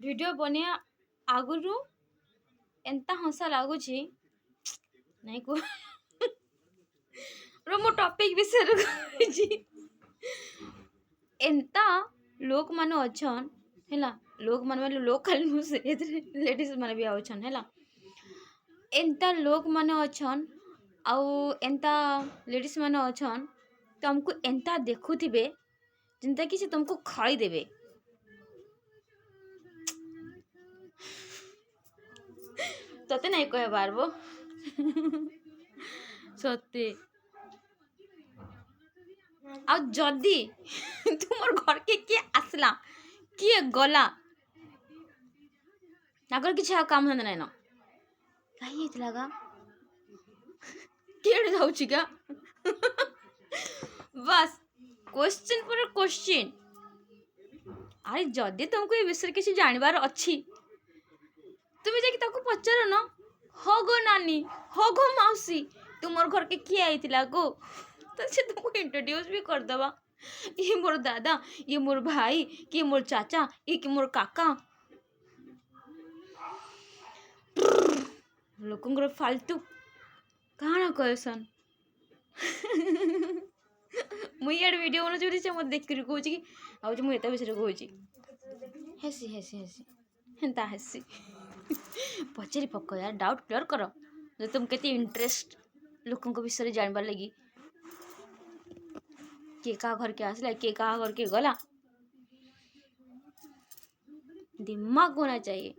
Video ବନେଇବା ଆଗରୁ ଏନ୍ତା ହସା ଲାଗୁଛି ନାଇଁ କୁହ ମୋ ଟପିକ୍ ବିଷୟରେ କହୁଛି ଏନ୍ତା ଲୋକମାନେ ଅଛନ୍ ହେଲା ଲୋକମାନେ ମାନେ ଲୋକ ଖାଲି ନୁହେଁ ସେଥିରେ ଲେଡ଼ିଜ୍ ମାନେ ବି ଅଛନ୍ ହେଲା ଏନ୍ତା ଲୋକମାନେ ଅଛନ୍ ଆଉ ଏନ୍ତା ଲେଡ଼ିଜ୍ ମାନେ ଅଛନ୍ ତମକୁ ଏନ୍ତା ଦେଖୁଥିବେ ଯେନ୍ତାକି ସେ ତମକୁ ଖାଇଦେବେ ତତେ ନାଇଁ କହିବାର୍ ସତେ ଆଉ ଯଦି ତୁମର ଘରକେ କିଏ ଆସିଲା କିଏ ଗଲା ତାଙ୍କର କିଛି ଆଉ କାମ ଧନ୍ଦା ନାଇଁ ନ କାହିଁ ହେଇଥିଲା ଗା କିଏ ଯାଉଛି ଗା ବାସ୍ क्वेश्चन पर क्वेश्चन अरे जदि तुमको ये विषय किसी जानवर अच्छी तुम्हें जाके ताको पचार न हो गो नानी हो गो मौसी तुमर घर के किए आईतिला गो तो से तुमको इंट्रोड्यूस भी कर दवा ये मोर दादा ये मोर भाई कि मोर चाचा ये कि मोर काका लोकंगर फालतू काना कहसन मुई यार वीडियो बना चोरी से मत देख कर कहूँ कि आउ मुझे एता विषय कहूँ हेसी हेसी हेसी हेन्ता हेसी पचारि पक यार डाउट क्लियर कर जो तुम केते इंटरेस्ट लोकों विषय जानबार लगी किए क्या घर के आसला किए क्या घर के गला दिमाग होना चाहिए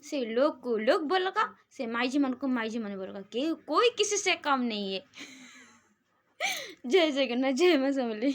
से लोग को लोग बोलगा से माइजी मन को माइजी मन बोलगा कोई किसी से कम नहीं है जय जगन्नाथ जय मां समली।